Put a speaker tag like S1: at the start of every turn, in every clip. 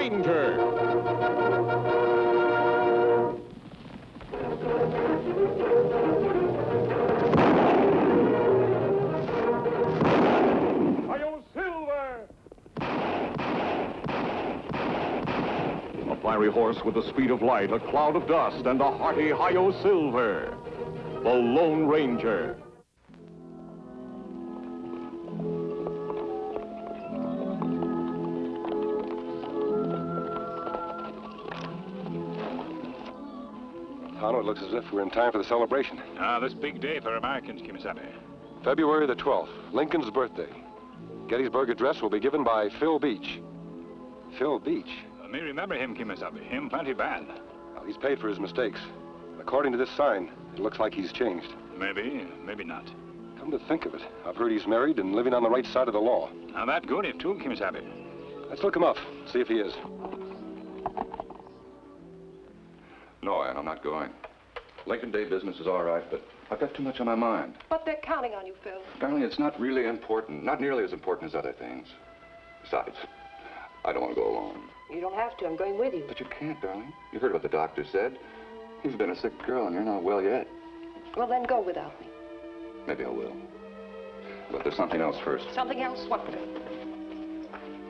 S1: Ranger. A fiery horse with the speed of light, a cloud of dust, and a hearty Hi-Yo Silver, the Lone Ranger.
S2: Tonto, it looks as if we're in time for the celebration.
S3: This big day for Americans, Kimasabi.
S2: February the 12th, Lincoln's birthday. Gettysburg Address will be given by Phil Beach. Phil Beach?
S3: Me remember him, Kimasabi. Him plenty bad.
S2: Well, he's paid for his mistakes. According to this sign, it looks like he's changed.
S3: Maybe, maybe not.
S2: Come to think of it, I've heard he's married and living on the right side of the law.
S3: Now that good if too, Kimasabi.
S2: Let's look him up, see if he is.
S4: No, Ann, I'm not going. Lincoln Day business is all right, but I've got too much on my mind.
S5: But they're counting on you, Phil.
S4: Darling, it's not really important. Not nearly as important as other things. Besides, I don't want to go alone.
S5: You don't have to. I'm going with you.
S4: But you can't, darling. You heard what the doctor said. You've been a sick girl, and you're not well yet.
S5: Well, then go without me.
S4: Maybe I will. But there's something else first.
S5: Something else? What, Phil?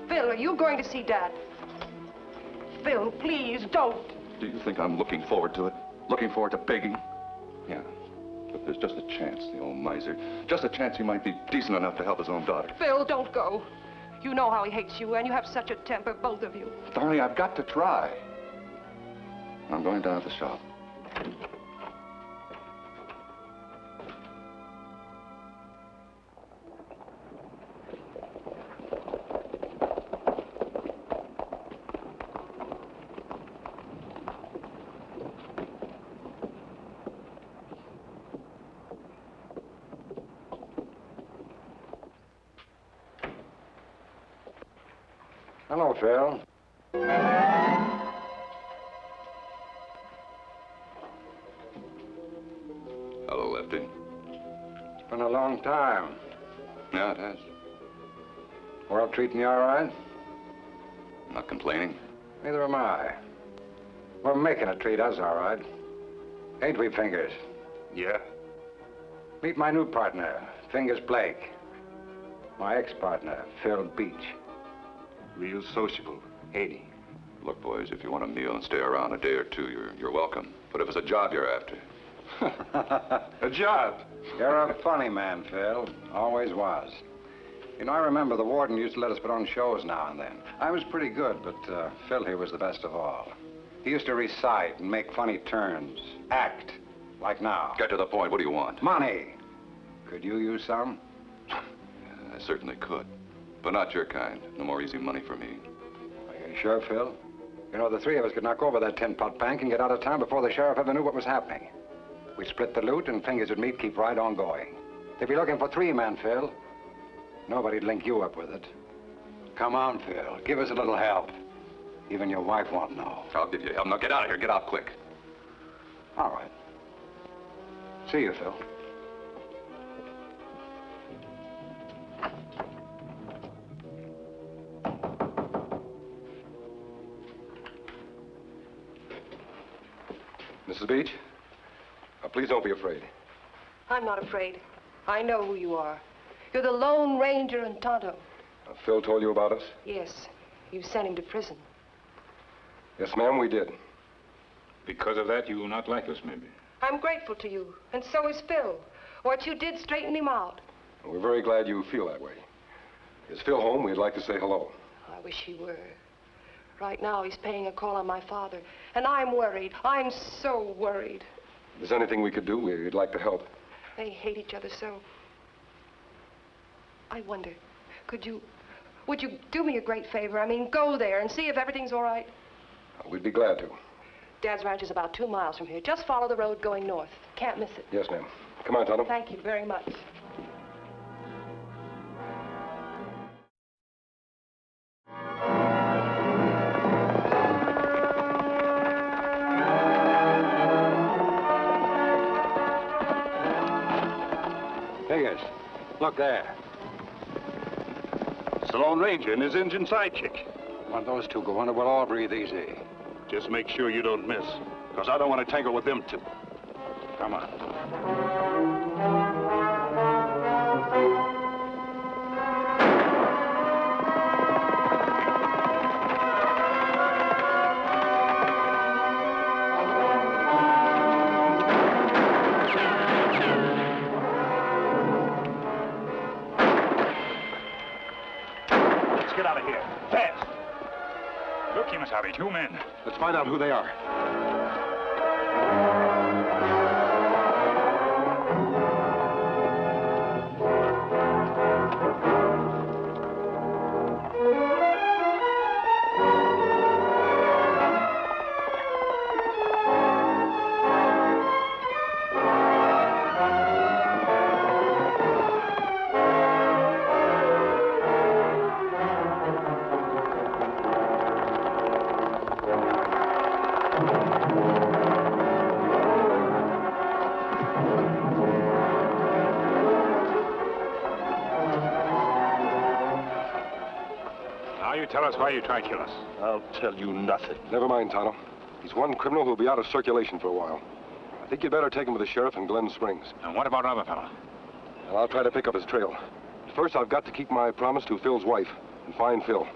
S5: Phil, are you going to see Dad? Phil, please, don't.
S4: Do you think I'm looking forward to it? Looking forward to begging? Yeah. But there's just a chance, the old miser. Just a chance he might be decent enough to help his own daughter.
S5: Phil, don't go. You know how he hates you, and you have such a temper, both of you.
S4: Darling, I've got to try. I'm going down to the shop.
S2: Hello, Phil.
S4: Hello, Lefty.
S2: It's been a long time.
S4: Yeah, it has.
S2: World treating you all right?
S4: I'm not complaining.
S2: Neither am I. We're making it treat us all right. Ain't we, Fingers?
S3: Yeah.
S2: Meet my new partner, Fingers Blake. My ex-partner, Phil Beach.
S3: Real sociable, ain't he?
S4: Look, boys, if you want a meal and stay around a day or two, you're welcome. But if it's a job you're after...
S3: A job?
S2: You're a funny man, Phil. Always was. You know, I remember the warden used to let us put on shows now and then. I was pretty good, but Phil here was the best of all. He used to recite and make funny turns. Act, like now.
S4: Get to the point. What do you want?
S2: Money. Could you use some?
S4: I certainly could. But not your kind. No more easy money for me.
S2: Are you sure, Phil? You know, the three of us could knock over that tin-pot bank and get out of town before the sheriff ever knew what was happening. We'd split the loot and Fingers would meet, keep right on going. They'd be looking for three men, Phil. Nobody'd link you up with it. Come on, Phil. Give us a little help. Even your wife won't know.
S4: I'll give you help. Now get out of here. Get out quick.
S2: All right. See you, Phil. Mrs. Beach, please don't be afraid.
S5: I'm not afraid. I know who you are. You're the Lone Ranger in Tonto.
S2: Phil told you about us?
S5: Yes. You sent him to prison.
S2: Yes, ma'am, we did.
S3: Because of that, you will not like us, maybe.
S5: I'm grateful to you, and so is Phil. What you did straightened him out.
S2: We're very glad you feel that way. Is Phil home? We'd like to say hello.
S5: I wish he were. Right now, he's paying a call on my father, and I'm worried. I'm so worried.
S2: If there's anything we could do, we'd like to help.
S5: They hate each other so. I wonder, would you do me a great favor? I mean, go there and see if everything's all right.
S2: We'd be glad to.
S5: Dad's ranch is about 2 miles from here. Just follow the road going north. Can't miss it.
S2: Yes, ma'am. Come on, Tonto.
S5: Thank you very much.
S2: Fingers, look there.
S3: It's the Lone Ranger and his Indian sidekick.
S2: When those two go under, we'll all breathe easy.
S3: Just make sure you don't miss, because I don't want to tangle with them two. Come on. Let's get out of here. Fast. Look, Kimasabi, 2 men.
S2: Let's find out who they are.
S3: Tell us why you tried to kill us.
S6: I'll tell you nothing.
S7: Never mind, Tonto. He's one criminal who'll be out of circulation for a while. I think you'd better take him to the sheriff in Glen Springs.
S3: And what about another fella?
S7: And I'll try to pick up his trail. First, I've got to keep my promise to Phil's wife and find Phil.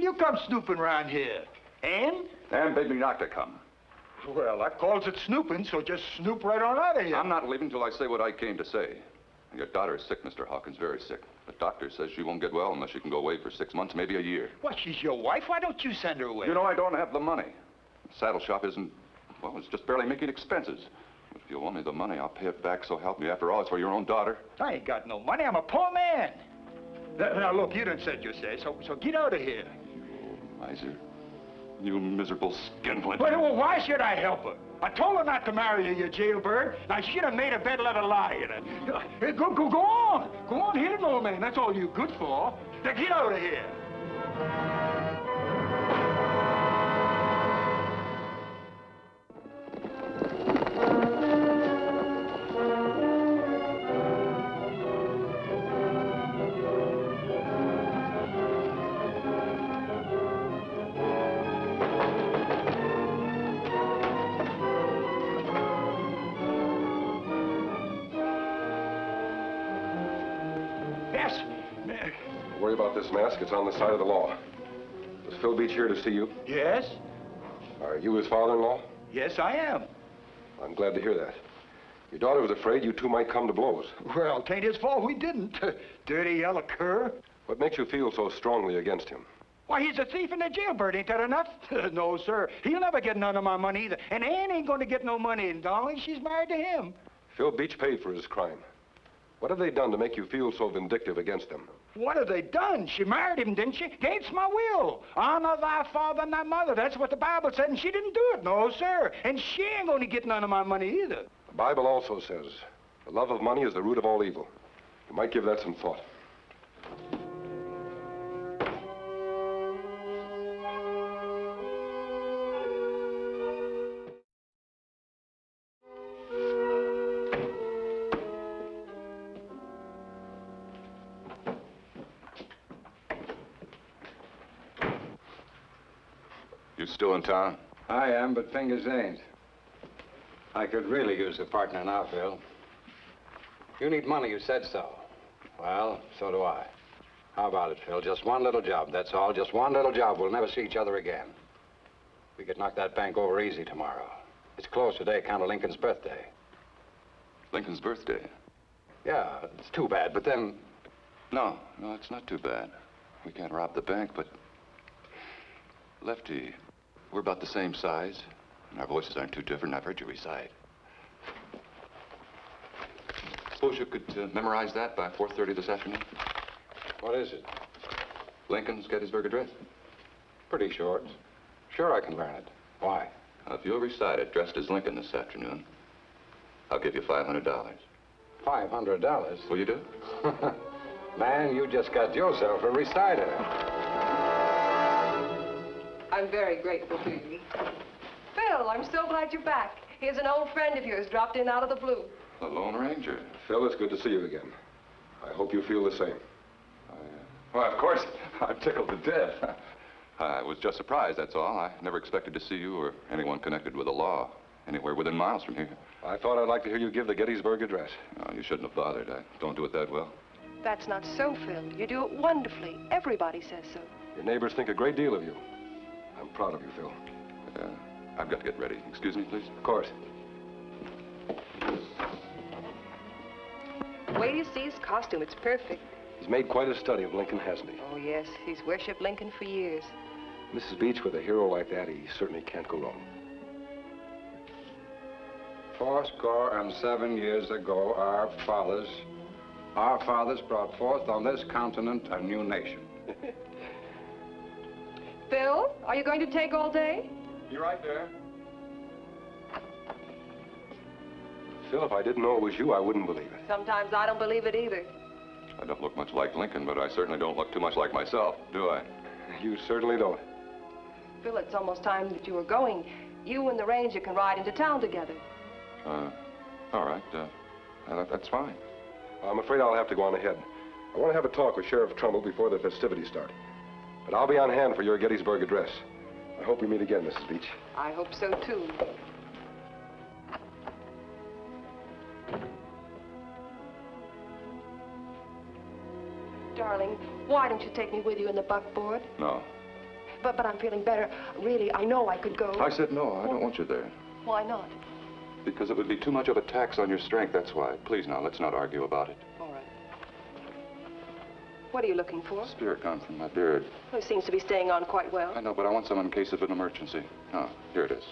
S6: You come snooping around here. Ann?
S4: Ann bade me not to come.
S6: Well, that calls it snooping, so just snoop right on out of here.
S4: I'm not leaving till I say what I came to say. Your daughter is sick, Mr. Hawkins, very sick. The doctor says she won't get well unless she can go away for 6 months, maybe a year.
S6: Well, she's your wife. Why don't you send her away?
S4: You know, I don't have the money. The saddle shop isn't, well, it's just barely making expenses. If you owe me the money, I'll pay it back, so help me. After all, it's for your own daughter.
S6: I ain't got no money. I'm a poor man. Now, look, you done said you say, so get out of here.
S4: Miser. You miserable skinflint.
S6: Well, why should I help her? I told her not to marry you, you jailbird. Now, she'd have made a bed, let her lie in it. Go on. Go on, hit an old man. That's all you're good for. Now, get out of here.
S7: Don't worry about this mask. It's on the side of the law. Is Phil Beach here to see you?
S6: Yes?
S7: Are you his father-in-law?
S6: Yes, I am.
S7: I'm glad to hear that. Your daughter was afraid you two might come to blows.
S6: Well, 'tain't his fault we didn't. Dirty yellow cur.
S7: What makes you feel so strongly against him?
S6: Why, he's a thief and a jailbird. Ain't that enough? No, sir. He'll never get none of my money either. And Ann ain't going to get no money, and darling, she's married to him.
S7: Phil Beach paid for his crime. What have they done to make you feel so vindictive against them?
S6: What have they done? She married him, didn't she? Against my will. Honor thy father and thy mother. That's what the Bible said, and she didn't do it. No, sir. And she ain't going to get none of my money either.
S7: The Bible also says, the love of money is the root of all evil. You might give that some thought.
S4: You still in town?
S2: I am, but fingers ain't. I could really use a partner now, Phil. You need money, you said so. Well, so do I. How about it, Phil? Just one little job, that's all. Just one little job. We'll never see each other again. We could knock that bank over easy tomorrow. It's closed today, account of Lincoln's birthday.
S4: Lincoln's birthday?
S2: Yeah, it's too bad, but then...
S4: No, it's not too bad. We can't rob the bank, but... Lefty, we're about the same size, and our voices aren't too different. I've heard you recite. Suppose you could memorize that by 4:30 this afternoon.
S2: What is it?
S4: Lincoln's Gettysburg Address.
S2: Pretty short. Sure I can learn it. Why?
S4: Now, if you'll recite it dressed as Lincoln this afternoon, I'll give you $500.
S2: $500?
S4: Will you do it?
S2: Man, you just got yourself a reciter.
S5: I'm very grateful to you. Phil, I'm so glad you're back. Here's an old friend of yours dropped in out of the blue.
S4: The Lone Ranger.
S7: Phil, it's good to see you again. I hope you feel the same.
S4: Well, of course, I'm tickled to death. I was just surprised, that's all. I never expected to see you or anyone connected with the law anywhere within miles from here.
S7: I thought I'd like to hear you give the Gettysburg Address.
S4: Oh, you shouldn't have bothered. I don't do it that well.
S5: That's not so, Phil. You do it wonderfully. Everybody says so.
S7: Your neighbors think a great deal of you. I'm proud of you, Phil.
S4: I've got to get ready. Excuse me, please.
S7: Of course.
S5: Wait till you see his costume. It's perfect.
S7: He's made quite a study of Lincoln, hasn't he?
S5: Oh, yes. He's worshipped Lincoln for years.
S7: Mrs. Beach, with a hero like that, he certainly can't go wrong.
S2: 77 years ago, our fathers brought forth on this continent a new nation.
S5: Phil, are you going to take all day?
S7: You right there. Phil, if I didn't know it was you, I wouldn't believe it.
S5: Sometimes I don't believe it either.
S4: I don't look much like Lincoln, but I certainly don't look too much like myself, do I?
S7: You certainly don't.
S5: Phil, it's almost time that you were going. You and the Ranger can ride into town together.
S4: All right. That's fine.
S7: I'm afraid I'll have to go on ahead. I want to have a talk with Sheriff Trumbull before the festivities start. But I'll be on hand for your Gettysburg Address. I hope we meet again, Mrs. Beach.
S5: I hope so, too. Darling, why don't you take me with you in the buckboard?
S4: No.
S5: But I'm feeling better. Really, I know I could go.
S4: I said no. I don't want you there.
S5: Why not?
S4: Because it would be too much of a tax on your strength, that's why. Please, now, let's not argue about it.
S5: All right. What are you looking for?
S4: Spirit gone from my beard.
S5: Well, it seems to be staying on quite well.
S4: I know, but I want some in case of an emergency. Oh, here it is.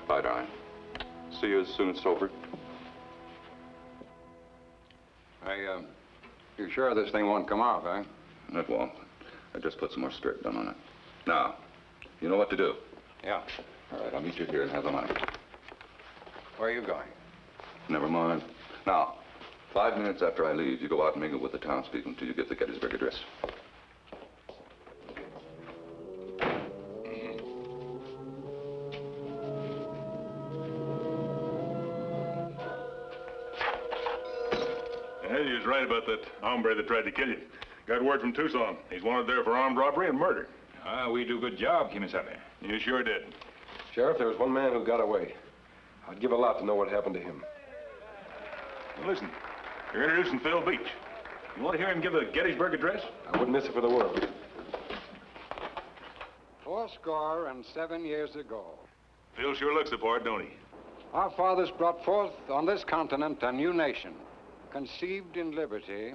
S4: Bye, darling. See you as soon as it's over.
S2: You sure this thing won't come off, eh?
S4: It won't. I just put some more spirit gun on it. Now, you know what to do.
S2: Yeah.
S4: All right, I'll meet you here and have the money.
S2: Where are you going?
S4: Never mind. Now, 5 minutes after I leave, you go out and mingle with the townspeople until you get the Gettysburg Address.
S8: Yeah, you was right about that hombre that tried to kill you. Got word from Tucson. He's wanted there for armed robbery and murder.
S3: We do good job, Kimasabi.
S8: You sure did.
S7: Sheriff, there was one man who got away. I'd give a lot to know what happened to him.
S8: Well, listen, you're introducing Phil Beach. You want to hear him give the Gettysburg Address?
S7: I wouldn't miss it for the world.
S2: 77 years ago,
S8: Phil sure looks the part, don't he?
S2: our fathers brought forth on this continent a new nation, conceived in liberty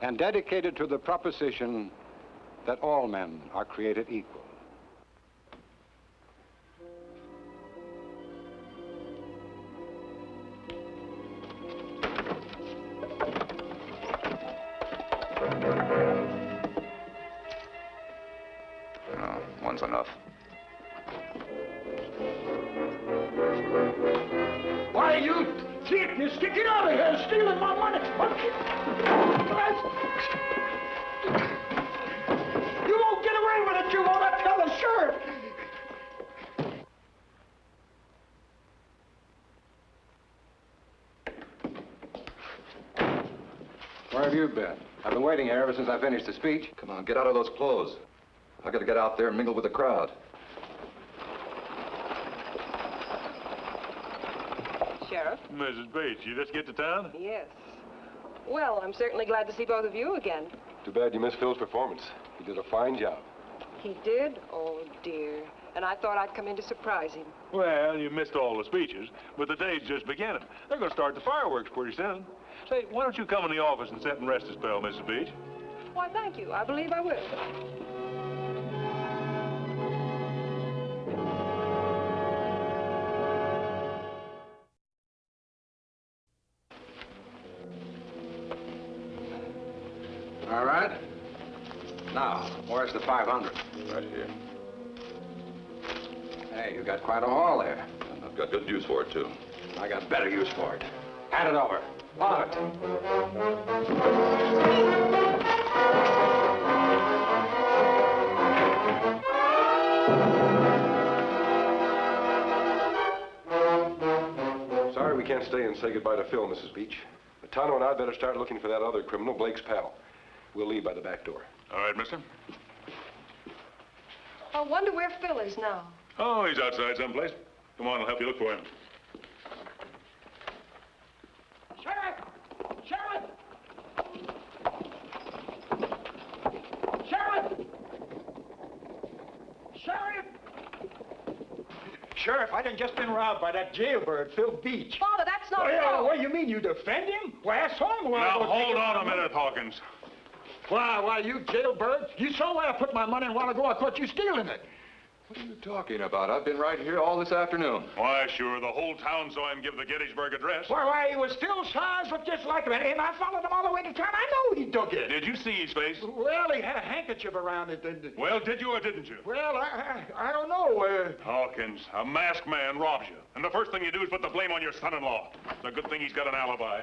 S2: and dedicated to the proposition that all men are created equal.
S4: No, one's enough.
S6: Why, you thief, you get out of here, stealing my money. You won't get away with it, you won't. I tell the sheriff.
S2: Where have you been? I've been waiting here ever since I finished the speech.
S4: Come on, get out of those clothes. I got to get out there and mingle with the crowd.
S5: Sheriff?
S8: Mrs. Bates, you just get to town?
S5: Yes. Well, I'm certainly glad to see both of you again.
S7: Too bad you missed Phil's performance. He did a fine job.
S5: He did? Oh, dear. And I thought I'd come in to surprise him.
S8: Well, you missed all the speeches, but the day's just beginning. They're going to start the fireworks pretty soon. Say, why don't you come in the office and sit and rest a spell, Mrs. Beach?
S5: Why, thank you. I believe I will.
S2: Now, where's the 500?
S4: Right here.
S2: Hey, you got quite a haul there.
S4: And I've got good use for it, too.
S2: I got better use for it. Hand it over. All of it.
S7: Sorry we can't stay and say goodbye to Phil, Mrs. Beach. But Tonto and I'd better start looking for that other criminal, Blake's pal. We'll leave by the back door.
S8: All right, mister.
S5: I wonder where Phil is now.
S8: Oh, he's outside someplace. Come on, I'll help you look for him.
S6: Sheriff! Sheriff! Sheriff! Sheriff! Sheriff, I done just been robbed by that jailbird, Phil Beach.
S5: Father, that's not
S6: Oh, yeah,
S5: Phil.
S6: what do you mean, you defend him? Why, I saw him.
S8: Now, hold on a minute, Hawkins.
S6: Why, you jailbird? You saw where I put my money a while ago. I caught you stealing it.
S4: What are you talking about? I've been right here all this afternoon.
S8: Why, sure, the whole town saw him give the Gettysburg Address.
S6: Why, he was Phil's size, looked just like him. And I followed him all the way to town. I know he took it.
S8: Did you see his face?
S6: Well, he had a handkerchief around it.
S8: Well, did you or didn't you?
S6: Well, I don't know.
S8: Hawkins, a masked man robs you. And the first thing you do is put the blame on your son-in-law. It's a good thing he's got an alibi.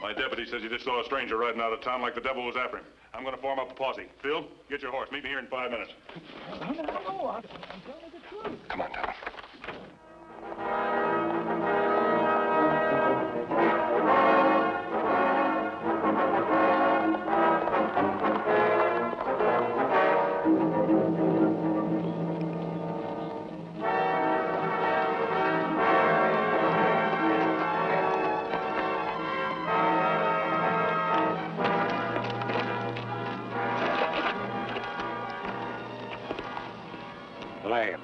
S8: My deputy says he just saw a stranger riding out of town like the devil was after him. I'm going to form up a posse. Phil, get your horse. Meet me here in 5 minutes.
S6: I don't know. I'm telling you the truth.
S7: Come on, Tonto.
S2: Lame.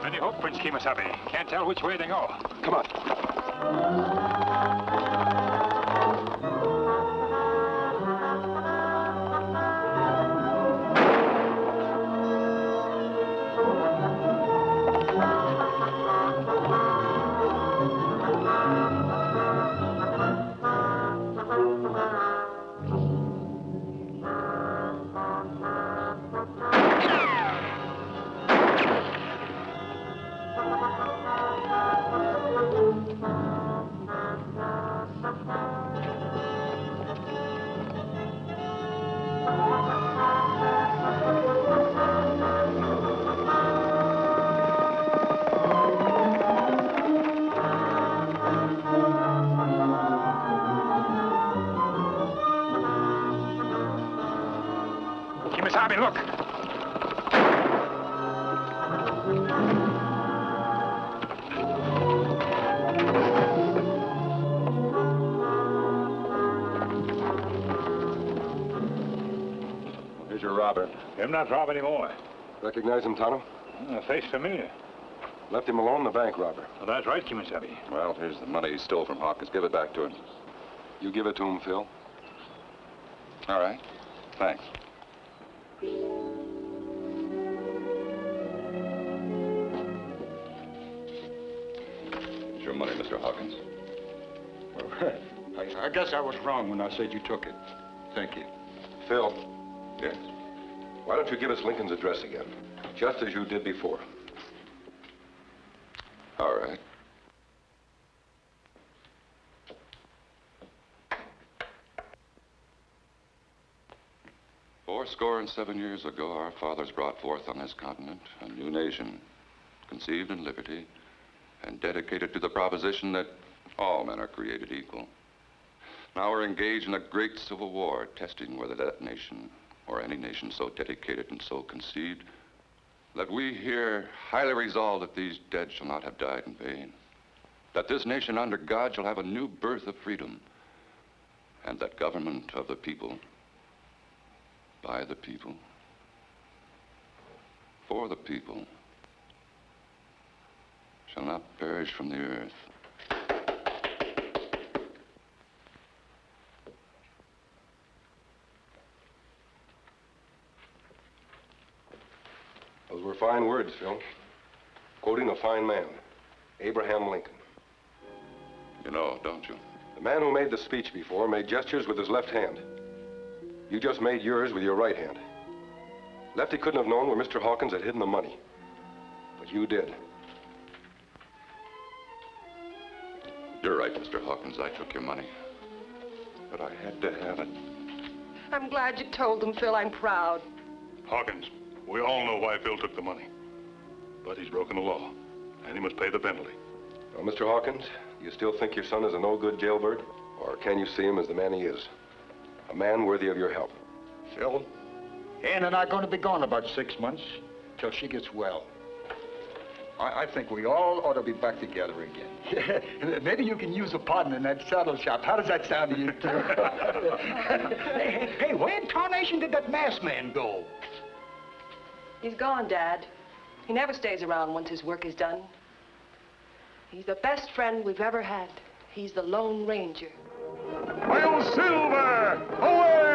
S3: Many hope, Prince Kimasabi. Can't tell which way they go.
S7: Come on.
S3: Kimasabi, look.
S7: Here's your robber.
S3: Him not rob anymore.
S7: Recognize him, Tonto?
S3: Face familiar.
S7: Left him alone, the bank robber.
S3: Well, that's right, Kimasabi.
S4: Well, here's the money he stole from Hawkins. Give it back to him.
S7: You give it to him, Phil.
S4: All right. Thanks. It's your money, Mr. Hawkins.
S6: Well, I guess I was wrong when I said you took it. Thank you.
S7: Phil,
S4: Yes.
S7: why don't you give us Lincoln's address again? Just as you did before.
S4: All right. Fourscore-and-7 years ago, our fathers brought forth on this continent a new nation, conceived in liberty and dedicated to the proposition that all men are created equal. Now we're engaged in a great civil war, testing whether that nation, or any nation so dedicated and so conceived, that we here highly resolve that these dead shall not have died in vain, that this nation under God shall have a new birth of freedom, and that government of the people, by the people, for the people, shall not perish from the earth.
S7: Those were fine words, Phil. Quoting a fine man, Abraham Lincoln.
S4: You know, don't you?
S7: The man who made the speech before made gestures with his left hand. You just made yours with your right hand. Lefty couldn't have known where Mr. Hawkins had hidden the money. But you did.
S4: You're right, Mr. Hawkins. I took your money. But I had to have it.
S5: I'm glad you told them, Phil. I'm proud.
S8: Hawkins, we all know why Phil took the money. But he's broken the law, and he must pay the penalty.
S7: Well, Mr. Hawkins, do you still think your son is a no-good jailbird? Or can you see him as the man he is? A man worthy of your help.
S6: Phil, Ann and I are going to be gone about 6 months till she gets well. I think we all ought to be back together again. Maybe you can use a partner in that saddle shop. How does that sound to you, too? Hey, where in tarnation did that masked man go?
S5: He's gone, Dad. He never stays around once his work is done. He's the best friend we've ever had. He's the Lone Ranger.
S1: Hi-yo, Silver! Away!